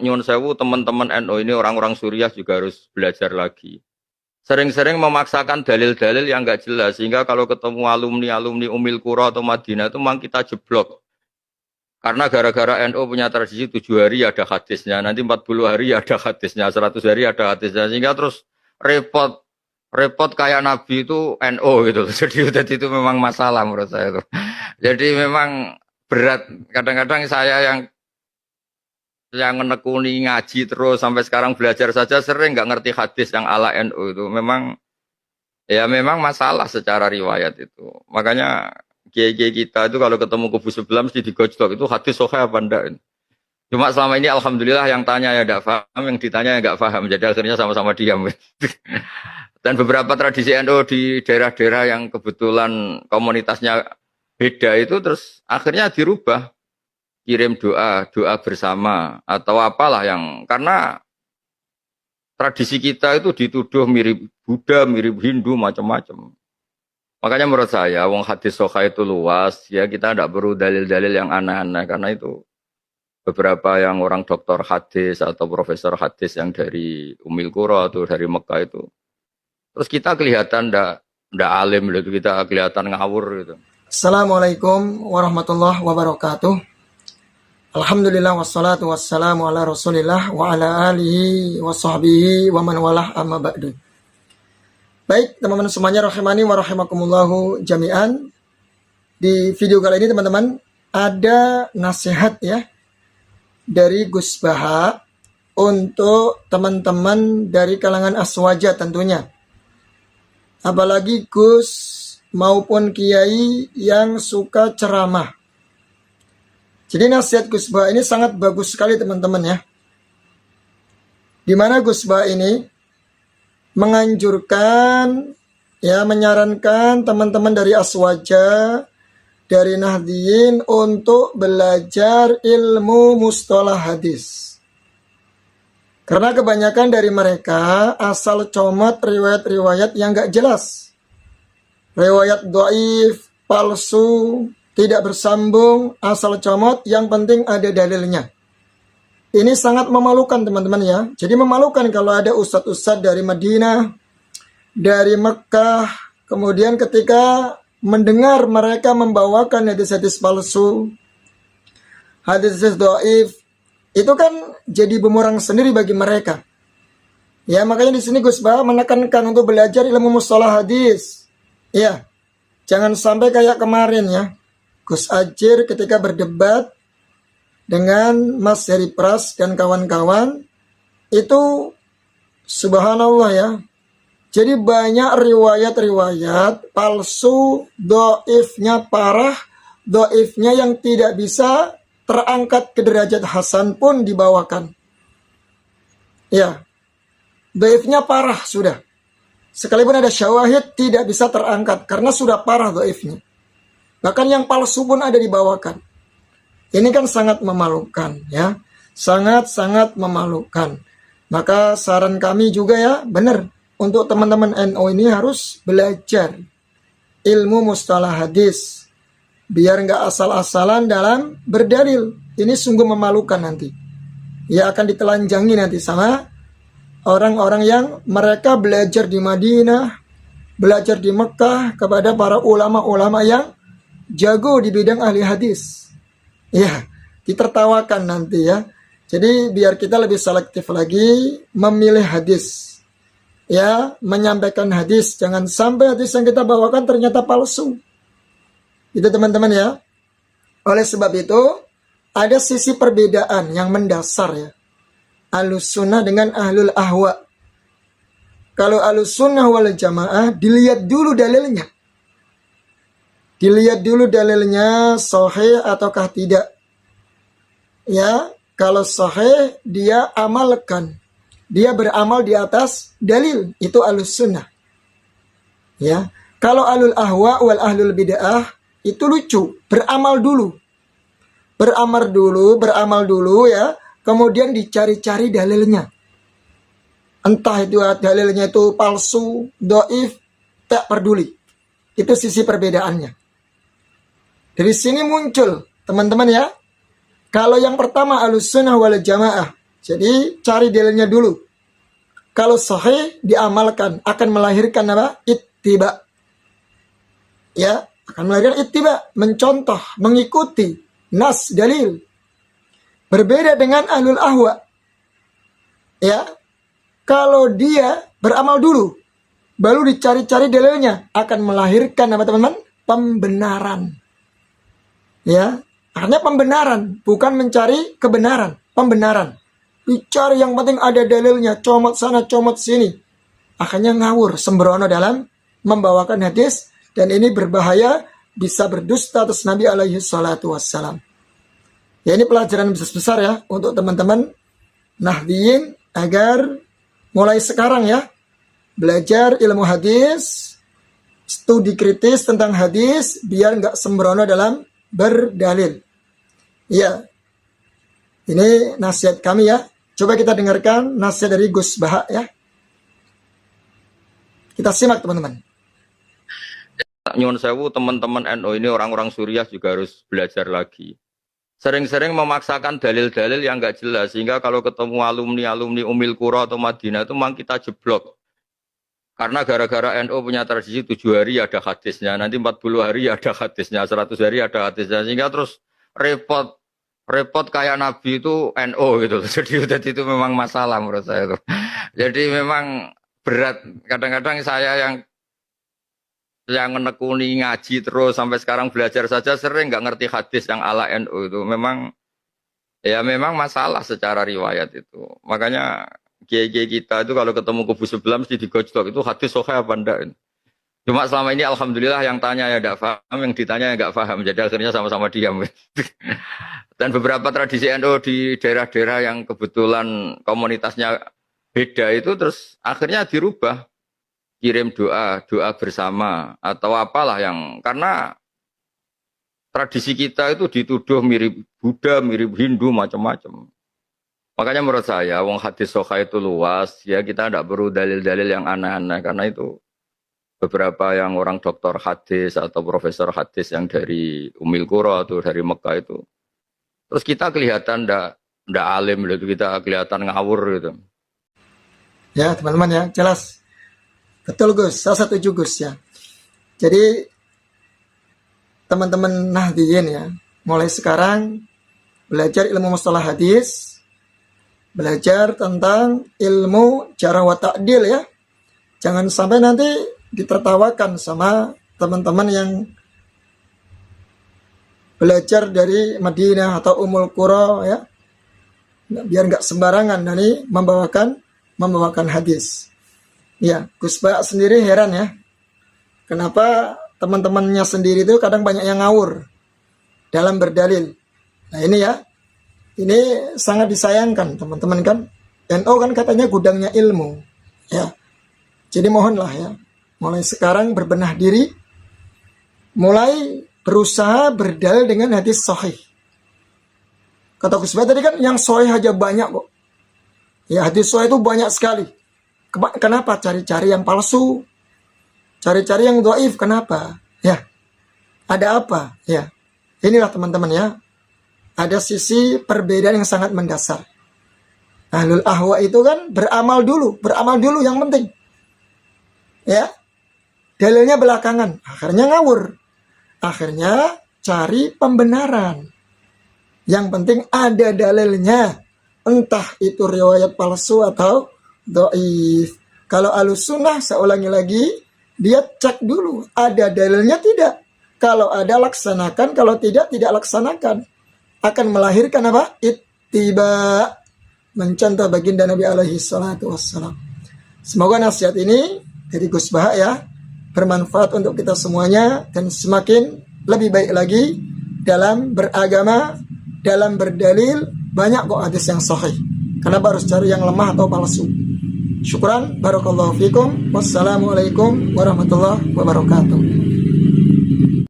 nyuwun sewu teman-teman NU ini orang-orang Suriah juga harus belajar lagi. Sering-sering memaksakan dalil-dalil yang nggak jelas sehingga kalau ketemu alumni-alumni Umil Qura atau Madinah itu memang kita jeblok. Karena gara-gara NU punya tradisi 7 hari ada hadisnya, nanti 40 hari ada hadisnya, 100 hari ada hadisnya, sehingga terus repot kayak Nabi itu NU gitu. Jadi itu memang masalah menurut saya itu. Jadi memang berat. Kadang-kadang saya yang menekuni ngaji terus sampai sekarang belajar saja sering nggak ngerti hadis yang ala NU itu. Memang masalah secara riwayat itu. Makanya kiai-kiai kita itu kalau ketemu kubu sebelah mesti digojlok, itu hadis sahih apa enggak. Cuma selama ini alhamdulillah yang tanya ya enggak paham, yang ditanya ya enggak paham. Jadi akhirnya sama-sama diam. Dan beberapa tradisi NU di daerah-daerah yang kebetulan komunitasnya beda itu terus akhirnya dirubah. Kirim doa bersama atau apalah yang karena tradisi kita itu dituduh mirip Buddha, mirip Hindu, macam-macam. Makanya menurut saya, wong hadis sahih itu luas, ya kita tidak perlu dalil-dalil yang aneh-aneh karena itu beberapa yang orang doktor hadis atau profesor hadis yang dari Umil Qura atau dari Mekah itu, terus kita kelihatan ndak alim gitu, kita kelihatan ngawur gitu. Assalamualaikum warahmatullahi wabarakatuh. Alhamdulillah wassalatu wassalamu ala Rasulillah wa ala alihi wa sahbihi wa man walah amma ba'du. Baik, teman-teman semuanya rahimani wa rahimakumullahu jami'an. Di video kali ini teman-teman ada nasihat ya dari Gus Baha untuk teman-teman dari kalangan aswaja tentunya. Apalagi Gus maupun kiai yang suka ceramah. Jadi nasihat Gus Baha ini sangat bagus sekali teman-teman ya. Di mana Gus Baha ini menganjurkan ya, menyarankan teman-teman dari aswaja, dari Nahdliyin untuk belajar ilmu mustalah hadis. Karena kebanyakan dari mereka asal comot riwayat-riwayat yang gak jelas. Riwayat dhaif, palsu, tidak bersambung, asal comot, yang penting ada dalilnya. Ini sangat memalukan teman-teman ya. Jadi memalukan kalau ada ustadz-ustadz dari Madinah, dari Mekah, kemudian ketika mendengar mereka membawakan hadis-hadis palsu, hadis-hadis dhaif, itu kan jadi bumerang sendiri bagi mereka. Ya, makanya di sini Gus Baha menekankan untuk belajar ilmu mustalah hadis. Ya, jangan sampai kayak kemarin ya. Gus Ajir ketika berdebat dengan Mas Heri Pras dan kawan-kawan, itu subhanallah ya. Jadi banyak riwayat-riwayat palsu, dhaifnya parah, dhaifnya yang tidak bisa terangkat ke derajat hasan pun dibawakan. Ya, dhaifnya parah sudah. Sekalipun ada syawahid tidak bisa terangkat karena sudah parah dhaifnya. Bahkan yang palsu pun ada dibawakan. Ini kan sangat memalukan ya. Sangat-sangat memalukan. Maka saran kami juga ya, benar. Untuk teman-teman NU ini harus belajar ilmu mustalah hadis. Biar nggak asal-asalan dalam berdalil. Ini sungguh memalukan nanti. Ya akan ditelanjangi nanti sama orang-orang yang mereka belajar di Madinah, belajar di Mekah kepada para ulama-ulama yang jago di bidang ahli hadis. Ya, ditertawakan nanti ya. Jadi biar kita lebih selektif lagi memilih hadis. Ya, menyampaikan hadis. Jangan sampai hadis yang kita bawakan ternyata palsu. Itu teman-teman ya. Oleh sebab itu, ada sisi perbedaan yang mendasar ya. Ahlus sunnah dengan ahlul ahwa. Kalau ahlus sunnah wal jamaah, dilihat dulu dalilnya. Dilihat dulu dalilnya sahih ataukah tidak. Ya, kalau sahih dia amalkan. Dia beramal di atas dalil. Itu ahlus sunnah. Ya, kalau ahlul ahwa wal ahlul bid'ah itu lucu. Beramal dulu. Beramal dulu ya. Kemudian dicari-cari dalilnya. Entah itu dalilnya itu palsu, dhaif, tak peduli. Itu sisi perbedaannya. Dari sini muncul, teman-teman ya. Kalau yang pertama ahlus sunnah wal jamaah, Jadi cari dalilnya dulu. Kalau sahih diamalkan akan melahirkan apa? Ittiba. Ya, akan melahirkan ittiba, mencontoh, mengikuti nas dalil. Berbeda dengan ahlul ahwa. Ya. Kalau dia beramal dulu, baru dicari-cari dalilnya, akan melahirkan apa teman-teman? Pembenaran. Ya, artinya pembenaran, bukan mencari kebenaran, pembenaran. Dicari yang penting ada dalilnya, comot sana, comot sini. Akhirnya ngawur, sembrono dalam membawakan hadis, dan ini berbahaya, bisa berdusta atas Nabi alaihi salatu wassalam. Ya, ini pelajaran besar ya untuk teman-teman Nahdiyin agar mulai sekarang ya belajar ilmu hadis, studi kritis tentang hadis biar nggak sembrono dalam berdalil. Ya, ini nasihat kami ya. Coba kita dengarkan nasihat dari Gus Baha ya. Kita simak teman-teman. Nyuwun sewu teman-teman NU ini orang-orang Suriah juga harus belajar lagi. Sering-sering memaksakan dalil-dalil yang nggak jelas sehingga kalau ketemu alumni Ummul Qura atau Madinah itu memang kita jeblok. Karena gara-gara NU punya tradisi 7 hari ada hadisnya, nanti 40 hari ada hadisnya, 100 hari ada hadisnya, sehingga terus repot kayak Nabi itu NU gitu. Jadi itu memang masalah menurut saya itu. Jadi memang berat. Kadang-kadang saya yang menekuni ngaji terus sampai sekarang belajar saja sering nggak ngerti hadis yang ala NU itu. Memang masalah secara riwayat itu. Makanya kiai-kiai kita itu kalau ketemu kubu sebelah mesti digojlok itu hadis sahih apa enggak. Cuma selama ini alhamdulillah yang tanya ya enggak paham, yang ditanya ya enggak paham. Jadi akhirnya sama-sama diam. Dan beberapa tradisi NU di daerah-daerah yang kebetulan komunitasnya beda itu terus akhirnya dirubah. Kirim doa bersama atau apalah yang karena tradisi kita itu dituduh mirip Buddha, mirip Hindu, macam-macam. Makanya menurut saya, wong hadis sahih itu luas, ya kita tidak perlu dalil-dalil yang aneh-aneh karena itu beberapa yang orang doktor hadis atau profesor hadis yang dari Ummul Qura atau dari Mekah itu, terus kita kelihatan ndak alim gitu, kita kelihatan ngawur gitu. Ya teman-teman ya, jelas. Betul Gus, saya setuju Gus ya. Jadi teman-teman Nahdiyin ya, mulai sekarang belajar ilmu mustalah hadis, belajar tentang ilmu jarh wa ta'dil ya. Jangan sampai nanti ditertawakan sama teman-teman yang belajar dari Madinah atau Ummul Qura ya. Biar nggak sembarangan nanti membawakan hadis. Ya, Gus Ba sendiri heran ya. Kenapa teman-temannya sendiri itu kadang banyak yang ngawur dalam berdalil. Nah ini ya, ini sangat disayangkan teman-teman kan. NU kan katanya gudangnya ilmu. Ya, jadi mohonlah ya, mulai sekarang berbenah diri, mulai berusaha berdalil dengan hadis sahih. Kata Gus Ba tadi kan yang sahih aja banyak kok. Ya hadis sahih itu banyak sekali. Kenapa cari-cari yang palsu? Cari-cari yang dhaif, kenapa? Ya, ada apa? Ya, inilah teman-teman ya. Ada sisi perbedaan yang sangat mendasar. Ahlul ahwa itu kan beramal dulu yang penting. Ya, dalilnya belakangan. Akhirnya ngawur. Akhirnya cari pembenaran. Yang penting ada dalilnya. Entah itu riwayat palsu atau dhaif. Kalau Ahlussunnah, saya ulangi lagi, dia cek dulu ada dalilnya tidak. Kalau ada laksanakan, kalau tidak laksanakan. Akan melahirkan apa? Ittiba, mencontoh baginda Nabi alaihi salatu wassalam. Semoga nasihat ini dari Gus Baha ya bermanfaat untuk kita semuanya dan semakin lebih baik lagi dalam beragama, dalam berdalil. Banyak kok hadis yang sahih. Kenapa harus cari yang lemah atau palsu? Syukran, barakallahu fikum. Wassalamualaikum warahmatullahi wabarakatuh.